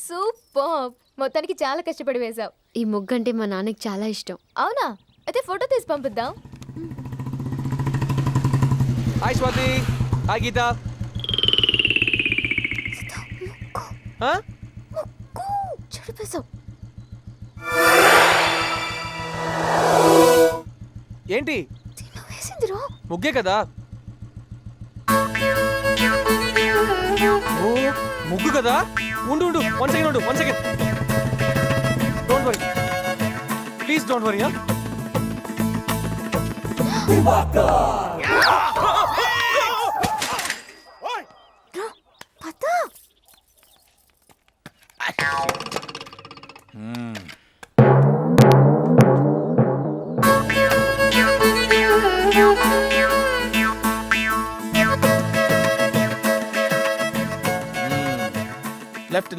Super. మొత్తానికి చాలా కష్టపడి వేశావు. ఈ ముగ్గు అంటే మా నాన్నకి చాలా ఇష్టం. అవునా? అయితే ఫోటో తీసి పంపిద్దాం. హాయ్ స్వాతి. హాయ్ గీత. చెడిపేశావు. ఏంటి వేసిందిరా ముగ్గే కదా? ఓ ముగ్గు కదా. ఉండు 1 second. Don't worry, please don't worry.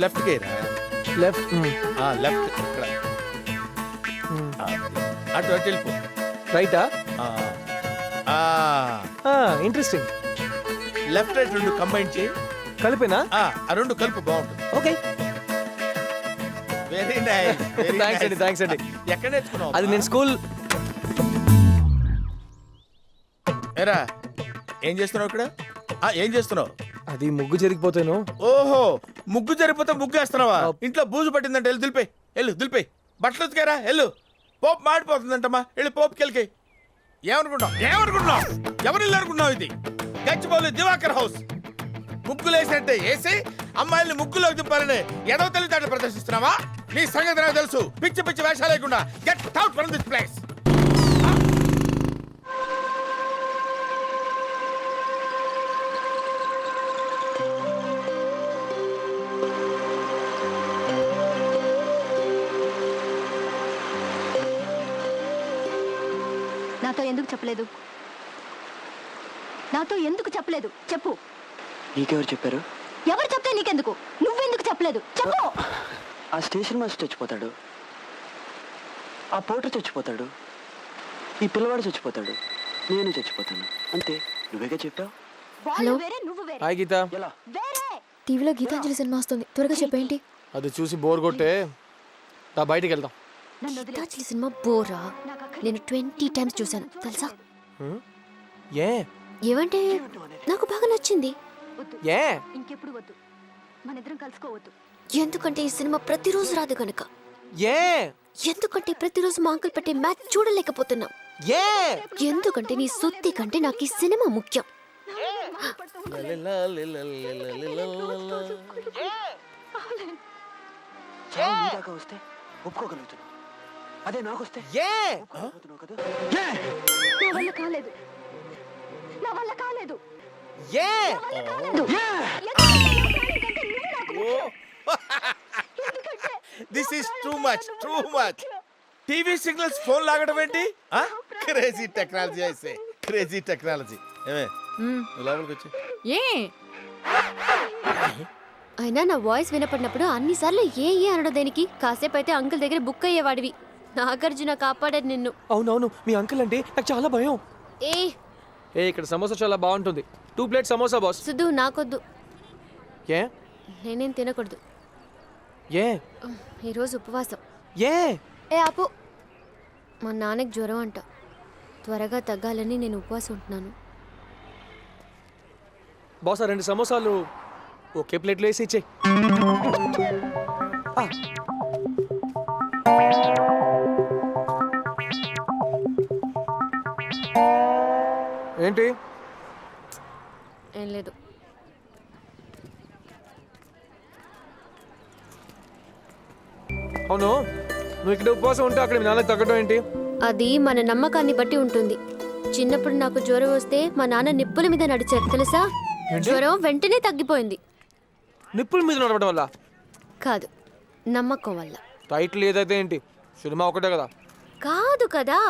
Left గేరా. లెఫ్ట్ లెఫ్ట్ ఇక్కడ. అటు వెళ్ళిపో. రైటా? ఇంట్రెస్టింగ్. లెఫ్ట్ రైట్ రెండు కంబైన్ చేయి. కలిపేనా? ఆ రెండు కలుపు, బాగుంటుంది. ఓకే. Very nice. థ్యాంక్స్ అండి. ఎక్కడ నేర్చుకున్నావు? అది నేను స్కూల్. ఏరా ఏం చేస్తున్నావు ఇక్కడ? ఏం చేస్తున్నావు? అది ముగ్గు జరిగిపోతాను. ఓహో, ముగ్గు జరిగిపోతే ముగ్గు వేస్తున్నావా? ఇంట్లో బూజు పట్టిందంటే వెళ్ళి దులిపే. బట్టలు ఉతికారా? వెళ్ళు. పోపు మాడిపోతుందంటమ్మా, వెళ్ళి పోపుకి వెళ్ళి. ఏమనుకుంటున్నావు? ఎవరు ఇల్లు అనుకున్నావు? ఇది గచ్చిబౌలి దివాకర్ హౌస్. ముగ్గులు వేసినట్టే వేసి అమ్మాయిల్ని ముగ్గులోకి దింపాలని ఎడవ తెలివితేటలు ప్రదర్శిస్తున్నావా? నీ సంగతి నాకు తెలుసు. పిచ్చి వేషాలు లేకుండా get out from this place. నాతో ఎందుకు చెప్పలేదు? చెప్పు. నీకెవరు చెప్పారు? ఎవరు చెప్తే నీకెందుకు? నువ్వెందుకు చెప్పలేదు? చెప్పు. ఆ స్టేషన్ మాస్టర్ చచ్చిపోతాడు, ఆ పోటర్ చచ్చిపోతాడు, ఈ పిల్లవాడు చచ్చిపోతాడు, నేను చచ్చిపోతాను. అంతే. నువ్వేగా చెప్పావు. హలో. హాయ్ గీత. ఎలా? టీవీలో గీతాంజలి సినిమా వస్తుంది, త్వరగా చెప్పేంటి. అది చూసి బోర్ కొట్టే బయటికి వెళ్దాం. గీతాంజలి సినిమా బోరా? నేను 20 టైమ్స్ చూశాను తెలుసా. ఏ ఏమంటే నాకు బాగా నచ్చింది. ఏ ఇంకెప్పుడు వద్దు, మన ఇద్దరం కలుసుకోవద్దు. ఎందుకంటే ఈ సినిమా ప్రతిరోజు రాదు కనుక. ఏ ఎందుకంటే ప్రతిరోజు మా అంకుల్ పెట్టే మ్యాచ్ చూడలేకపోతున్నాం. ఏ ఎందుకంటే నీ సుత్తి కంటే నాకు ఈ సినిమా ముఖ్యం. చావు నీ దాకా వస్తే ఒప్పుకోగలుగుతున్నావు, అదే నాకు వస్తే ఒప్పుకోగలుగుతున్నావు కదా. నా వల్ల కాలేదు. This is too much. TV signals phone లాగడం ఏంటి? క్రేజీ టెక్నాలజీ అయితే క్రేజీ టెక్నాలజీ. ఏమే లోపలికి వచ్చి. అయినా నా వాయిస్ వినపడినప్పుడు అన్నిసార్లు ఏ అనడం దేనికి? కాసేపు అయితే అంకుల్ దగ్గర బుక్ అయ్యేవాడివి. నాగార్జున కాపాడాడు నిన్ను. అవునవును, మీ అంకుల్ అంటే నాకు చాలా భయం. ఏ ఇక్కడ సమోసా చాలా బాగుంటుంది. 2 ప్లేట్ సమోసా బాస్. సిద్ధు నాకొద్దు. ఏ నేనేం తినకూడదు. ఏ ఈరోజు ఉపవాసం. ఏ ఆపు. మా నాన్నకి జ్వరం అంట, త్వరగా తగ్గాలని నేను ఉపవాసం ఉంటున్నాను. బాస్ 2 సమోసాలు ఒకే ప్లేట్లో వేసి ఇచ్చేయి. ఏంటి? ఏం లేదు. అవును, నువ్వు ఇక్కడ ఉపవాసం ఉంటే అక్కడ మీ నాన్నకి తగ్గడం ఏంటి? అది మన నమ్మకాన్ని బట్టి ఉంటుంది. చిన్నప్పుడు నాకు జ్వరం వస్తే మా నాన్న నిప్పుల మీద నడిచారు తెలుసా. జ్వరం వెంటనే తగ్గిపోయింది. నిప్పుల మీద నడవడం వల్ల కాదు, నమ్మకం వల్ల. టైటిల్ ఏదైతే ఏంటి, సినిమా ఒకటే కదా. కాదు కదా.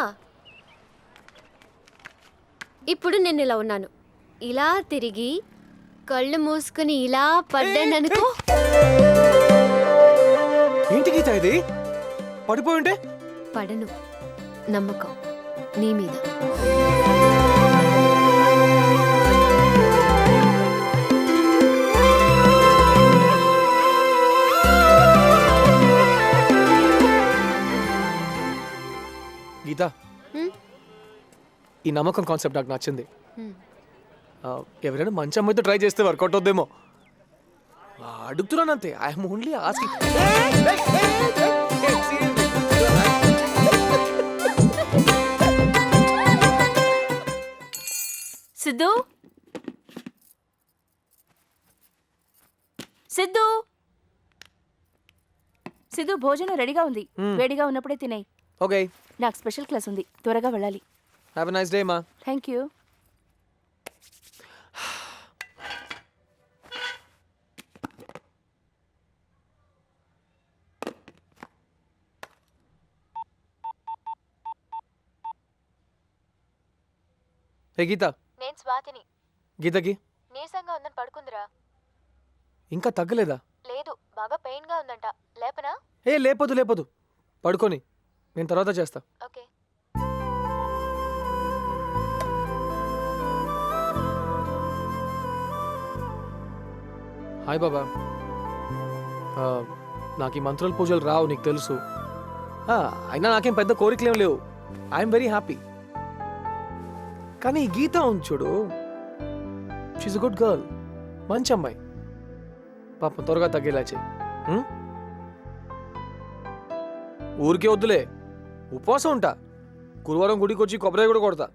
ఇప్పుడు నేను ఇలా ఉన్నాను, ఇలా తిరిగి కళ్ళు మూసుకుని ఇలా పడ్డాననుకో. ఏంటి గీత ఇది? పడిపోయి ఉంటే పడను. నమ్మకం నీ మీద. ఈ నమ్మకం కాన్సెప్ట్ నాకు నచ్చింది. ఎవరైనా మంచి అమ్మాయితో ట్రై చేస్తే వర్కౌట్ అవుద్దేమో అడుగుతున్నాను అంతే. I'm only asking. Siddhu Siddhu Siddhu భోజనం రెడీగా ఉంది. వేడిగా ఉన్నప్పుడే తినేయి. ఓకే, నాకు స్పెషల్ క్లాస్ ఉంది, త్వరగా వెళ్ళాలి. హ్యావ్ ఎ నైస్ డే మా. Thank you. హే గీత. నేను స్వాతిని. గీతకి నీరసంగా ఉందని పడుకుందిరా. ఇంకా తగ్గలేదా? లేదు, బాగా పెయిన్ గా ఉందంట. లేపనా? లేపదు పడుకొని నేను తర్వాత చేస్తా. ఓకే. హాయ్ బాబా. నాకు ఈ మంత్రాల పూజలు రావు, నీకు తెలుసు. అయినా నాకేం పెద్ద కోరికలేం లేవు. I'm very happy. కానీ ఈ గీత ఉంది చూడు, షీఈ్ అ గుడ్ గర్ల్, మంచి అమ్మాయి. పాపం త్వరగా తగ్గేలా చెయ్యి. ఊరికే వద్దులే, ఉపవాసం ఉంటా. గురువారం గుడికి వచ్చి కొబ్బరి కూడా కొడతా.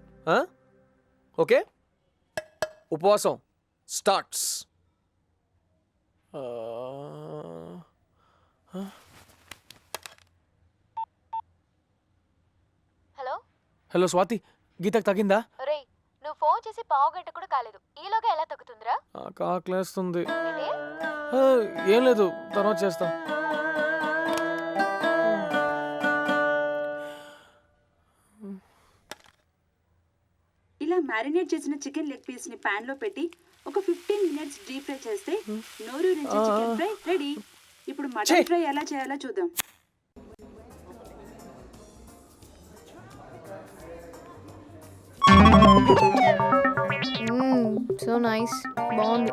ఓకే, ఉపవాసం స్టార్ట్స్. హలో హలో స్వాతి, గీతకు తగ్గిందా? ఒరేయ్, నువ్వు ఫోన్ చేసి పావు గంట కూడా కాలేదు. ఈలోగా ఎలా తగ్గుతుందిరా? నాకు ఆకలేస్తుంది. ఏంటి? ఏం లేదు, తర్వాత చేస్తా. ఇలా మ్యారినేట్ చేసిన చికెన్ లెగ్ పీస్ ని పాన్ లో పెట్టి ఒక 15 మినిట్స్ డీప్ ఫ్రై చేస్తే నోరూరించే చికెన్ ఫ్రై రెడీ. ఇప్పుడు మటన్ ఫ్రై ఎలా చేయాలో చూద్దాం. సో నైస్, బాగుంది.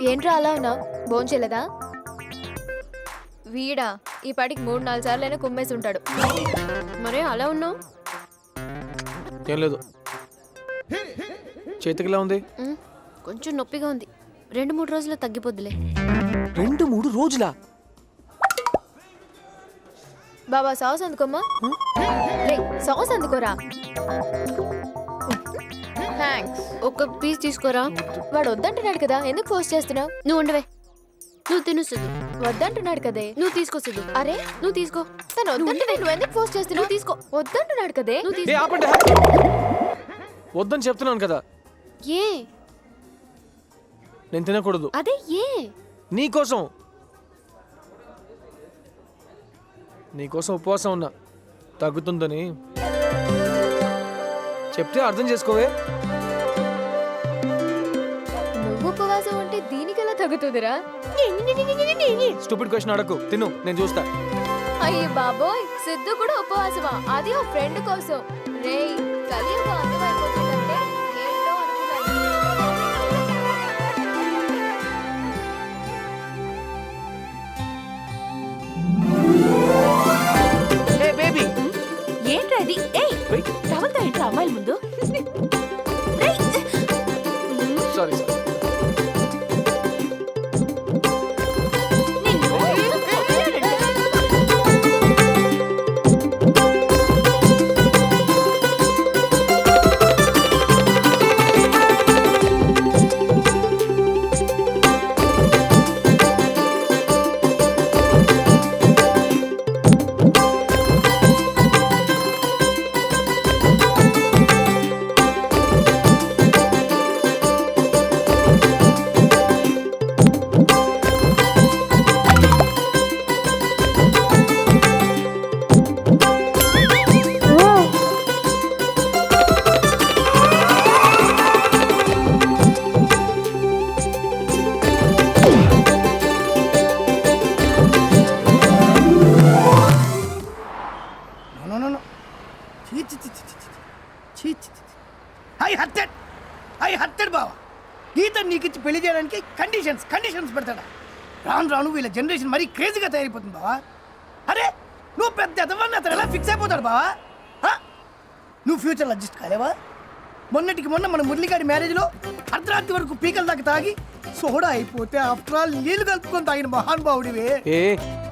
ఏంట్రా అలా ఉన్నావు? భోంచేయలేదా? వీడా ఈ పాటికి 3-4 సార్లైనా కుమ్మేసి ఉంటాడు. మరే అలా ఉన్నావు? ఏం లేదు. చేతికిలా ఉంది? కొంచెం నొప్పిగా ఉంది. 2-3 రోజుల్లో తగ్గిపోద్దులే. 2-3 రోజులా? బాబా సాస్ అందుకోమ్మా. లే, సాస్ అందుకోరా. థ్యాంక్స్. ఒక పీస్ తీసుకోరా. వాడు వద్దంటున్నాడు కదా, ఎందుకు ఫోర్స్ చేస్తున్నావు? నువ్వు ఉండవే. నువ్వు తిను సిద్ధు. వద్దంటున్నాడు కదే. నువ్వు తీసుకో సిద్ధు. అరే నువ్వు తీసుకో. తను వద్దంటే నువ్వు ఎందుకు ఫోర్స్ చేస్తున్నావు? నువ్వు తీసుకో. వద్దంటున్నాడు కదే. నువ్వు ఏ తీసుకో. ఆపండి. వద్దని చెప్తున్నాను కదా. ఏ నేను తినకూడదు. అదే ఏ నీకోసం ఉపవాసం ఉన్నా, తగ్గుతుందని చెప్తే అర్థం చేసుకోవే. నువ్వు ఉపవాసం ఉంటే దీనికి ఎలా తగ్గుతుందిరా? స్టూపిడ్ క్వశ్చన్ అడగకు, తిను, నేను చూస్తా. అయ్యో బాబోయ్, సిద్ధు కూడా ఉపవాసమా? అది ఓ ఫ్రెండ్ కోసం. రేయ్, కలియుగం అంతమైపోతుందంటే ఏంటో ఏ బేబీ, ఏంట్రా ఇది? ఏయ్, టవల్తో ఏంట్రా అమ్మాయిల ముందు? సారీ. ఐ హర్టెడ్ బావా. గీత నీకు ఇచ్చి పెళ్లి చేయడానికి కండిషన్స్ పెడతాడా? రాను రాను వీళ్ళ జనరేషన్ మరీ క్రేజీగా తయారైపోతుంది బావా. అరే నువ్వు పెద్ద ఎదవని అతను ఎలా ఫిక్స్ అయిపోతాడు బావా? ఆ? నువ్వు ఫ్యూచర్లో అడ్జస్ట్ కాలేవా? మొన్నటికి మొన్న మన మురళిగాడి మ్యారేజ్లో అర్ధరాత్రి వరకు పీకల దాకా తాగి సోడా అయిపోతే ఆఫ్టర్ ఆల్ నీళ్లు కలుపుకొని తాగిన మహానుభావుడివే. ఏ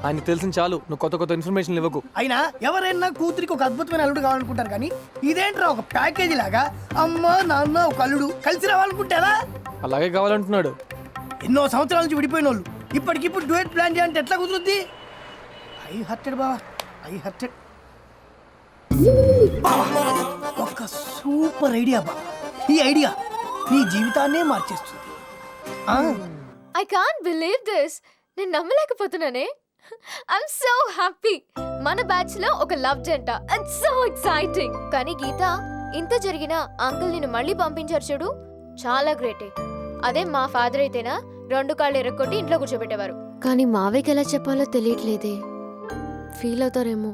ఆయన తెలిసిన చాలు, నువ్వు కొత్త కొత్త ఇన్ఫర్మేషన్ ఇవ్వకు. అయినా ఎవరైనా కూతురికి ఒక అద్భుతమైన అల్లుడు కావాలనుకుంటారు కానీ ఇదేంట్రా ఒక ప్యాకేజీ లాగా అమ్మ నాన్న ఒక అల్లుడు కలిసి రావాలనుకుంటారా? అలాగే కావాలంటున్నాడు. ఎన్నో సంవత్సరాల నుంచి విడిపోయిన వాళ్ళు ఇప్పటికిప్పుడు డ్యూయట్ ప్లాన్ చేయాలంటే ఎట్లా కుదురుద్ది? ఐ హర్టెడ్ బావా, ఐ హర్టెడ్. ఒక సూపర్ ఐడియా బా. ఈ ఐడియా నీ జీవితాన్నే మార్చేస్తుంది. I can't believe this. నేను నమ్మలేకపోతున్నానే. I'm so happy. మన బ్యాచ్ లో ఒక లవ్ జంట. It's so exciting. కానీ గీత, ఇంత జరిగినా అంకుల్ నిన్ను మళ్ళీ పంపించారు చూడు, చాలా గ్రేటే. అదే మా ఫాదర్ అయితేనా 2 కాళ్ళు ఎరగొట్టి ఇంట్లో కూర్చోబెట్టేవారు. కానీ మావయ్యకి ఎలా చెప్పాలో తెలియట్లేదే. ఫీల్ అవుతారేమో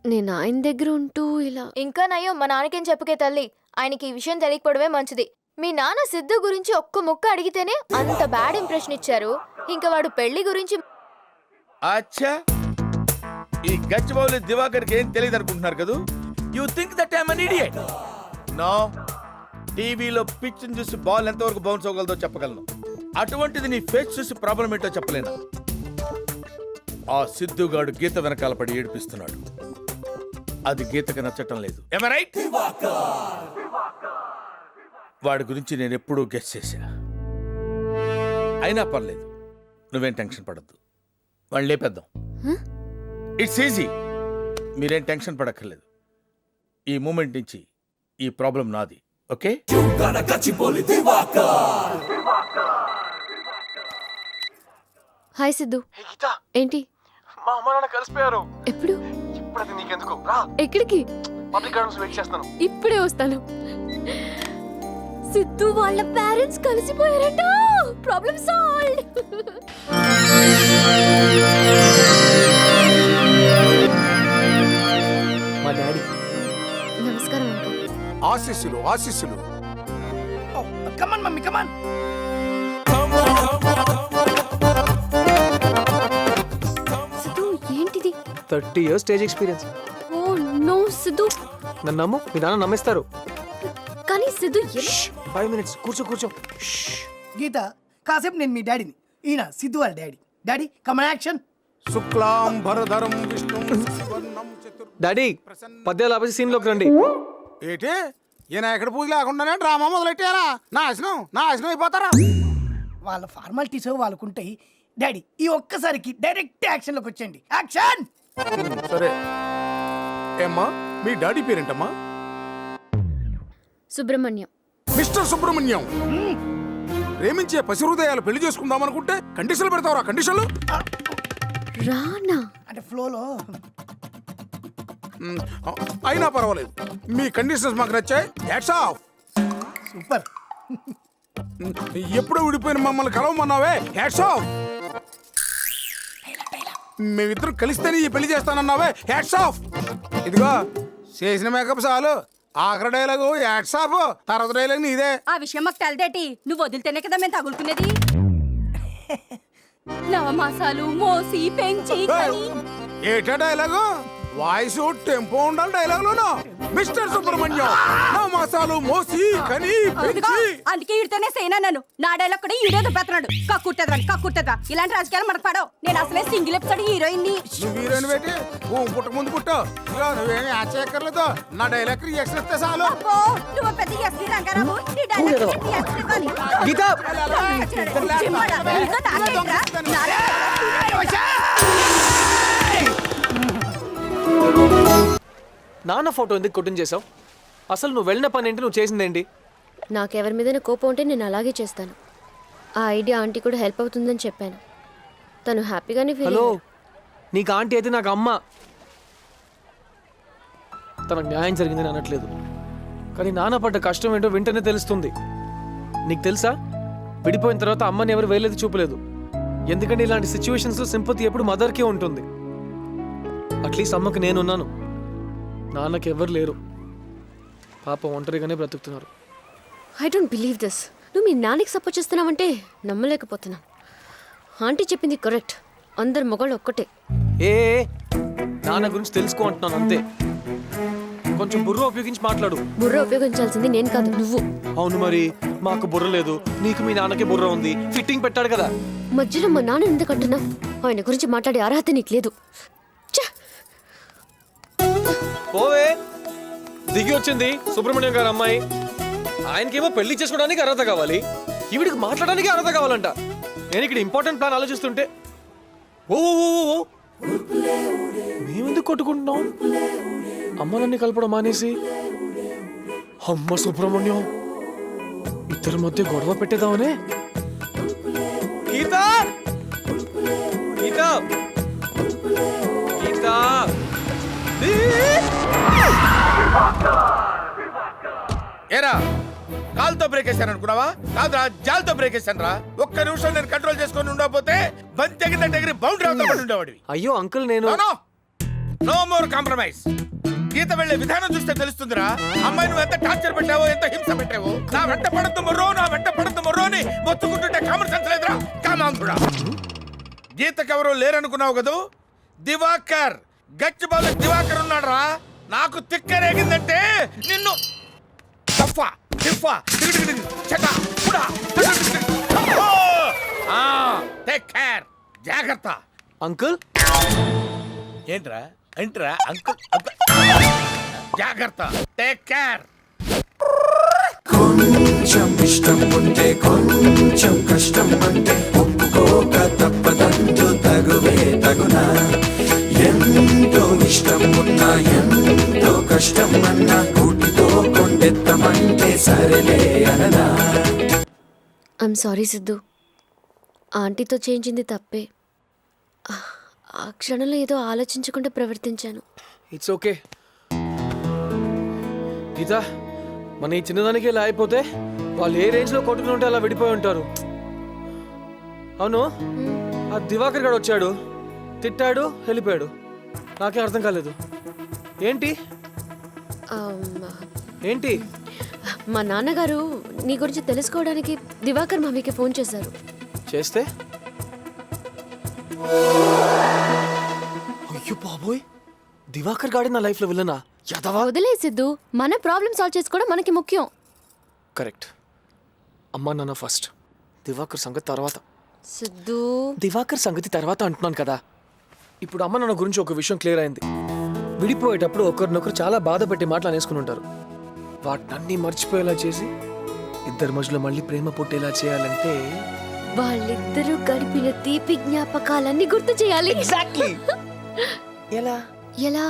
నేను ఆయన దగ్గర ఉంటూ ఇలా. ఇంకా నయ్యో మా నాన్నకేం చెప్పుకే తల్లి. ఆయనకి ఈ విషయం తెలియకపోవడమే మంచిది. మీ నాన్న సిద్ధు గురించి ఒక్క ముక్క అడిగితేనే అంత బ్యాడ్ ఇంప్రెషన్ ఇచ్చారు. ఇంకా వాడు పెళ్లి గురించి. అచ్చా, ఈ గచ్చిబౌలి దివాకర్కి ఏం తెలియదు అనుకుంటున్నారు కదా. You think that I'm an idiot. No, టీవీలో పిచ్ని చూసి బాల్ ఎంతవరకు బౌన్స్ అవ్వగలదో చెప్పగలను. అటువంటిది నీ ఫేస్ చూసి ప్రాబ్లం ఏంటో చెప్పలేను. ఆ సిద్ధుగాడు గీత వెనకాల పడి ఏడిపిస్తున్నాడు. అది గీతకు నచ్చటం లేదు. Am I right? వాడి గురించి నేను ఎప్పుడూ గెస్ చేశా. అయినా పర్లేదు, నువ్వేం టెన్షన్ పడద్దు. వాళ్ళు లేపేద్దాం. It's easy. మీరేం టెన్షన్ పడక్కర్లేదు. ఈ మూమెంట్ నుంచి ఈ ప్రాబ్లం నాది. ఓకే? హాయ్ సిద్ధు. ఏంటి? మా అమ్మ నాన్న కలిసిపోయారు. ఎప్పుడు? ఇప్పుడు అది నీకెందుకు? రా, ఎక్కడికి? పబ్లిక్ గార్డెన్స్ వెయిట్ చేస్తాను. ఇప్పుడే వస్తాను. సిద్ధు వాళ్ళ పేరెంట్స్ కలిసిపోయారట. Problem solved. మా డాడీ. నమస్కారం అంకుల్. ఆశీస్సులు ఆశీస్సులు. Come on mummy come on. సిద్ధు ఏంటిది? 30 years stage experience. Oh no Siddhu. నన్ను నమ్ము, మీ నాన్న నమ్మేస్తారు. కానీ సిద్ధు 5 minutes కూర్చో కూర్చో. గీత, కాసేపు నేను మీ డాడీని. ఈయన సిద్ధు వాళ్ళ డాడీ. Daddy come on action. శుక్లాం భరధరం విష్ణుం శశివర్ణం చతుర్. డాడీ, పద్యాలు ఆపేసి సీన్లోకి రండి. ఏంటి ఈయన ఎక్కడ పూజ లేకుండానే డ్రామా మొదలెట్టారా? నాశనం అయిపోతారా? వాళ్ళ ఫార్మాలిటీస్ వాళ్ళకుంటాయి. డాడీ ఈ ఒక్కసారికి డైరెక్ట్ యాక్షన్లోకి వచ్చేయండి. యాక్షన్. సరే ఏమ్మా, మీ డాడీ పేరేంటమ్మా? సుబ్రహ్మణ్యం. మిస్టర్ సుబ్రహ్మణ్యం. ప్రేమించే పసి హృదయాలు పెళ్లి చేసుకుందాం అనుకుంటే కండిషన్లు పెడతావరా? కండిషన్లు రానా అంటే ఫ్లోలో. అయినా పర్వాలేదు, మీ కండిషన్స్ మాకు నచ్చాయి. Hats off. సూపర్. ఎప్పుడో విడిపోయిన మమ్మల్ని కలవమన్నావే. Hats off. మేమిద్దరం కలిస్తేనే ఈ పెళ్లి చేస్తానన్నావే. Hats off. ఇదిగో చేసిన మేకప్ చాలు. ఆఖరి డైలాగు హ్యాట్స్ ఆఫ్, తర్వాత డైలాగ్ నీదే. ఆ విషయం మాకు తెలదేటి. నువ్వు వదిలితేనే కదా మేము తగులుకునేది. నవమాసాలు మోసి పెంచి ఏటా డైలాగు? వాయిస్ టెంపో ఉండాలి డైలాగులోను. మిస్టర్ సుబ్రహ్మణ్యం, నవమాసాలు మోసి కని పెంచి. అందుకే ఈడితోనే సేనా నన్ను. నా డైలాగ్ కూడా ఈడేదో పెత్తనాడు. కక్కుర్తెదరా. ఇలాంటి రాజకీయాలు మనకు పడవు. నేను అసలే సింగిల్ ఎపిసోడ్ హీరోయిన్ ని. నువ్వు హీరోయిన్ పెట్టి పుట్టక ముందు పుట్టావు. నువ్వేమి ఆశ్చర్యక్కర్లేదు. నా డైలాగ్ రియాక్షన్ ఇస్తే చాలు. అబ్బో, నువ్వు పెద్ద ఎస్పీ రంగారావు. నీ డైలాగ్ రియాక్షన్ ఇవ్వాలి. గీత, చిమ్మడా, నీతో నాకేంట్రా? నాన్న ఫోటో ఎందుకు కొట్టింగ్ చేసావు? అసలు నువ్వు వెళ్ళిన పని ఏంటి, నువ్వు చేసిందేంటి? నాకెవరి మీదైనా కోపం ఉంటే నేను అలాగే చేస్తాను. ఆ ఐడియా ఆంటీ కూడా హెల్ప్ అవుతుందని చెప్పాను. తను హ్యాపీగానే ఫీల్ హలో, అయ్యారు. నీకు ఆంటీ అయితే నాకు అమ్మ. తనకు న్యాయం జరిగిందని అనట్లేదు, కానీ నాన్న పడ్డ కష్టం ఏంటో వెంటనే తెలుస్తుంది. నీకు తెలుసా, విడిపోయిన తర్వాత అమ్మని ఎవరు వేయలేదు చూపలేదు. ఎందుకంటే ఇలాంటి సిచ్యువేషన్స్లో సింపతి ఎప్పుడు మదర్కే ఉంటుంది. అట్లీస్ట్ అమ్మకి నేనున్నాను, నాన్నకి ఎవరు లేరు. పాప ఒంటరిగానే బ్రతుకుతున్నారు. I don't believe this. నువ్వు మీ నాన్నకి సపోర్ట్ చేస్తున్నావంటే నమ్మలేకపోతున్నా. ఆంటీ చెప్పింది కరెక్ట్. అందరు మొగాళ్ళు ఒక్కటే. ఏ నాన్న గురించి తెలుసుకో అంటున్నాను అంతే. కొంచెం బుర్ర ఉపయోగించి మాట్లాడు. బుర్ర ఉపయోగించాల్సింది నేను కాదు, నువ్వు. అవును మరి, మాకు బుర్ర లేదు, నీకు మీ నాన్నకి బుర్ర ఉంది. ఫిట్టింగ్ పెట్టాడు కదా. మధ్యలో మా నాన్న ఎందుకు అంటున్నావు? ఆయన గురించి మాట్లాడే అర్హత నీకు లేదు. పోవే, దిగి వచ్చింది సుబ్రహ్మణ్యం గారు అమ్మాయి. ఆయనకేమో పెళ్లి చేసుకోవడానికి అర్హత కావాలి, ఈవిడికి మాట్లాడడానికి అర్హత కావాలంట. నేను ఇక్కడ ఇంపార్టెంట్ ప్లాన్ ఆలోచిస్తుంటే ఓ మేమెందుకు కొట్టుకుంటున్నాం? అమ్మ నన్ను కలపడం మానేసి అమ్మ సుబ్రహ్మణ్యం ఇద్దరి మధ్య గొడవ పెట్టేద్దామనే. గీత గీత గీత ఏరా కాలుతో బ్రేక్ వేసాను అనుకున్నావా? కాదురా, జాలతో బ్రేక్ వేసాను రా. ఒక్క నిమిషం నేను కంట్రోల్ చేసుకొని ఉండకపోతే బంతి ఎగిరినట్టు ఎగిరి బౌండరీ అవుతా ఉండేవాడివి. అయ్యో అంకుల్, నేను నో మోర్ కాంప్రమైజ్. గీత వెళ్లే విధానం చూస్తే తెలుస్తుందిరా, అమ్మాయి నువ్వు ఎంత టార్చర్ పెట్టావో, ఎంత హింస పెట్టావో. నా వెంట పడుతు మొర్రో అని మొత్తుకుంటుంటే కామన్ సెన్స్ లేదురా. కామాంధుడా, గీతకి ఎవరో లేరనుకున్నావు కదూ? దివాకర్, గచ్చిబాబు దివాకర్ ఉన్నాడు రా. నాకు తిక్కరేగిందంటే నిన్ను జాగ్రత్త. అంకుల్ ఏంట్రా ఏంట్రా అంకుల్ జాగ్రత్త, టేక్ కేర్. కొంచెం ఇష్టం ఉంటే కొంచెం కష్టం అంటే ఒప్పుకోక తప్పదంటూ తగువే తగునా. ఎంతో ఇష్టం ఉన్నా ఎంతో కష్టం అన్నా కూటితో కొండెత్తమంటే సరేలే అననా. ఐఎమ్ సారీ సిద్ధు, ఆంటీతో చేయించింది తప్పే. ఆ క్షణంలో ఏదో ఆలోచించకుండా ప్రవర్తించాను. ఇట్స్ ఓకే గీత. మన ఈ చిన్నదానికి ఇలా అయిపోతే వాళ్ళు ఏ రేంజ్ లో కొట్టుకుని ఉంటే అలా విడిపోయి ఉంటారు. అవును, ఆ దివాకర్ గారు వచ్చాడు, తిట్టాడు, వెళ్ళిపోయాడు. నాకేం అర్థం కాలేదు. ఏంటి ఏంటి? మా నాన్నగారు నీ గురించి తెలుసుకోవడానికి దివాకర్ మమ్మీకి ఫోన్ చేశారు. చేస్తే అయ్యో బాబోయ్, దివాకర్ గాడి నా లైఫ్ లో విలనా? యాదవా. వదిలే సిద్ధు, మన ప్రాబ్లం సాల్వ్ చేసుకోవడం మనకి ముఖ్యం. కరెక్ట్. అమ్మా నాన్న ఫస్ట్, దివాకర్ సంగతి తర్వాత. సిద్ధు, దివాకర్ సంగతి తర్వాత అంటున్నాను కదా. ఇప్పుడు అమ్మ నాన్న గురించి ఒక విషయం క్లియర్ అయింది. విడిపోయేటప్పుడు ఒకరినొకరు చాలా బాధ పెట్టి మాటలు అనేసుకుని ఉంటారు. వాటినన్నీ మర్చిపోయేలా చేసి ఇద్దరి మధ్యలో మళ్ళీ ప్రేమ పుట్టేలా చేయాలంటే వాళ్ళిద్దరూ గడిపిన తీపి జ్ఞాపకాలన్నీ గుర్తు చేయాలి. ఎగ్జాక్ట్లీ. ఎలా ఎలా?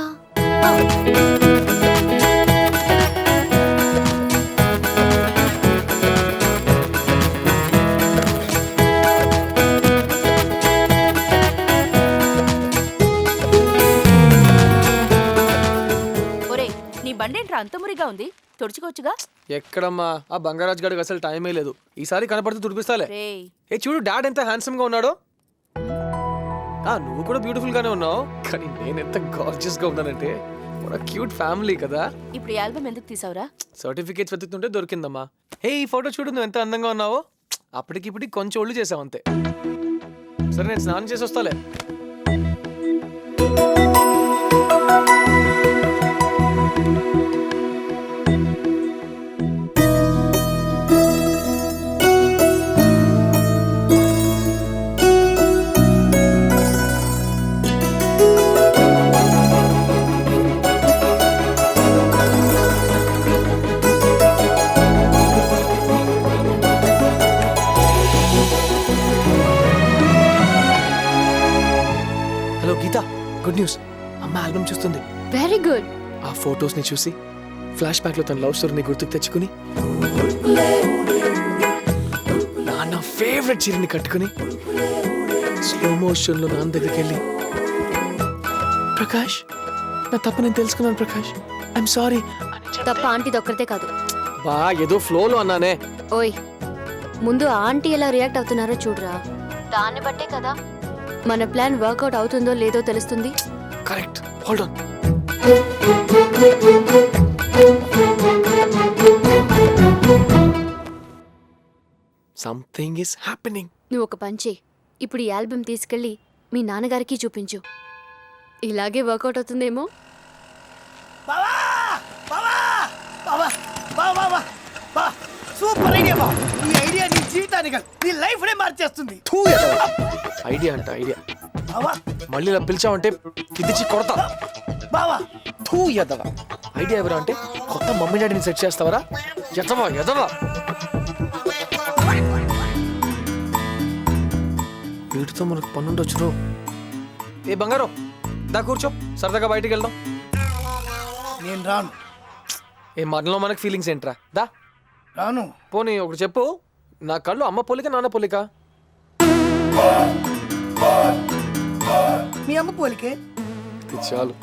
నీ బండేంట్రా అంత మురిగా ఉంది, తుడుచుకోవచ్చుగా. ఎక్కడమ్మా, ఆ బంగారాజ్ గడికి అసలు టైమే లేదు. ఈసారి కనపడితే తుడిపిస్తాలే. ఏ చూడు డాడ్ ఎంత హ్యాండ్సమ్ గా ఉన్నాడో. నువ్వు కూడా బ్యూటిఫుల్ గానే ఉన్నావు, కానీ నేను ఎంత గార్జియస్ గా ఉన్నానంటే క్యూట్ ఫ్యామిలీ కదా. ఇప్పుడు ఈ ఆల్బమ్ ఎందుకు తీసావురా? సర్టిఫికేట్స్ వెతుకుతుంటే దొరికిందమ్మా. హే, ఈ ఫోటో చూడు, నువ్వు ఎంత అందంగా ఉన్నావో. అప్పటికిప్పటికి కొంచెం ఒళ్ళు చేసావు అంతే. సరే, నేను స్నానం చేసి వస్తాలే. గుడ్ న్యూస్, అమ్మ ఆల్బమ్ చూస్తుంది. Very good. ఆ ఫోటోస్ ని చూసి ఫ్లాష్ బ్యాక్ లో తన లవ్ స్టోరీని గుర్తుకు తెచ్చుకుని నాన్న ఫేవరెట్ చీరని కట్టుకుని స్లో మోషన్ లో నాన్న దగ్గరికి వెళ్ళి, ప్రకాష్ నా తప్పు నేను తెలుసుకున్నాను ప్రకాష్, ఐఎమ్ సారీ. తప్ప ఆంటీది ఒక్కరితే కాదు. బా ఏదో ఫ్లోలో అన్నానే. ఓయ్, ముందు ఆంటీ ఎలా రియాక్ట్ అవుతున్నారో చూడరా. దాన్ని బట్టే కదా మన ప్లాన్ వర్కౌట్ అవుతుందో లేదో తెలుస్తుంది. Correct, hold on. Something is happening. నువ్వు ఒక పని చెయ్యి, ఇప్పుడు ఈ ఆల్బమ్ తీసుకెళ్ళి మీ నాన్నగారికి చూపించు. ఇలాగే వర్కౌట్ అవుతుందేమో. బావా బావా బావా బావా బావా బా సూపర్ ఐడియా బా. ఈ ఐడియా నీ జీవితాన్ని కాదు నీ లైఫ్ నే మార్చేస్తుంది. ఐడియా అంట ఐడియా. బావా మళ్ళీ ఇలా పిలిచావంటే కిదిచి కొడతా. బావా తూ ఎదవా. ఐడియా ఎవరా అంటే కొత్త మమ్మీ డాడీని సెట్ చేస్తావరా? ఎదవా ఎదవా. వీటితో మనకు పనుండొచ్చు. ఏ బంగారం దా కూర్చో, సరదాగా బయటికి వెళ్దాం. నేను రాను. ఏ మనలో మనకు ఫీలింగ్స్ ఏంట్రా? దా రాను. పోనీ ఒకటి చెప్పు, నా కళ్ళు అమ్మ పొలిక నాన్న పొలిక? మీ అమ్మ పోలికే. ఇది చాలు,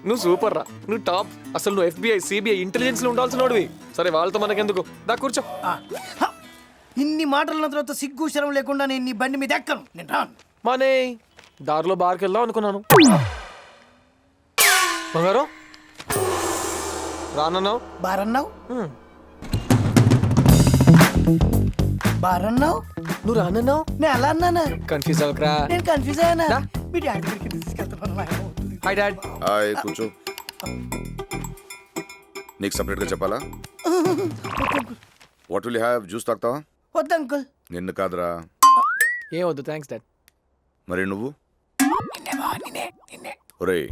నువ్వు సూపర్ రా, నువ్వు టాప్. అసలు నువ్వు FBI CBI ఇంటెలిజెన్స్ లో ఉండాల్సిన వాడివి. సరే వాళ్ళతో మనకెందుకు, దా కూర్చో. ఇన్ని మాటల తర్వాత సిగ్గు శరం లేకుండా నేను నీ బండి మీద ఎక్కను. నేను రాను. మానే దారిలో బార్కి వెళ్దాం అనుకున్నాను. బంగారం రానన్నావు. బారన్నావు బారన్నావు. నువ్వు రానన్నావు. నేను అలా అన్నానా? కన్ఫ్యూజ్ అవ్వకరా. నేను కన్ఫ్యూజ్ అయ్యానా? మీ డాడీ దగ్గరికి తీసుకెళ్తాను. Hi dad. కూర్చో. నీకు సపరేట్గా చెప్పాలా? What will have? జ్యూస్ తాగుతావా? వద్దు అంకుల్. నిన్ను కాదురా. ఏం వద్దు థ్యాంక్స్ డాడ్. మరి నువ్వు? ఒరేయ్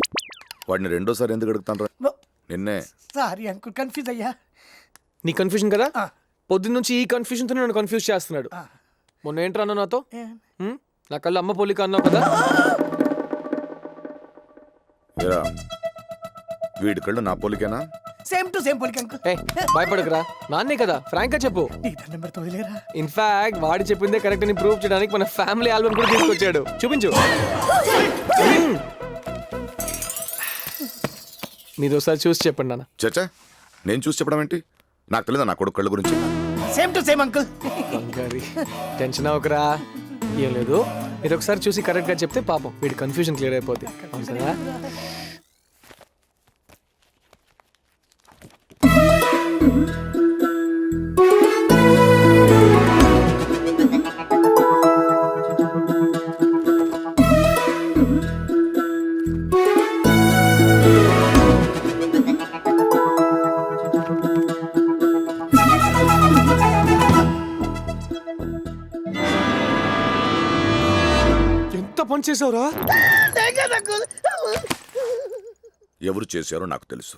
వాడిని రెండోసారి ఎందుకు అడుగుతాను రా? నిన్నే. సారీ అంకుల్, కన్ఫ్యూజ్ అయ్యా. నీ కన్ఫ్యూజన్ కదా, పొద్దున్న నుంచి ఈ కన్ఫ్యూజన్తో నన్ను కన్ఫ్యూజ్ చేస్తున్నాడు. మొన్న ఏంట్రా అన్నావు నాతో? నా కళ్ళు అమ్మ పోలిక అన్నావు కదా. ఏరా వీడి కళ్ళు నా పోలికేనా? సేమ్ టు సేమ్ పోలిక అంకుల్. భయపడకురా, నాన్నే కదా, ఫ్రాంక్ గా చెప్పు. ఇన్ఫాక్ట్ వాడి చెప్పిందే కరెక్ట్ అని ప్రూవ్ చేయడానికి మన ఫ్యామిలీ ఆల్బమ్ కూడా తీసుకొచ్చాడు. చూపించు. మీరు ఒకసారి చూసి చెప్పండి నాన్న. చచ్చా నేను చూసి చెప్పడం ఏంటి? నాకు తెలియదా నా కొడుకు కళ్ళ గురించి? Same to same uncle. Tension అవ్వకరా, ఏం లేదు. మీరు ఒకసారి చూసి కరెక్ట్ గా చెప్తే పాపం వీడి కన్ఫ్యూజన్ క్లియర్ అయిపోతుంది. అవును కదా? ఎంత పని చేసావురా? ఎవరు చేశారో నాకు తెలుసు.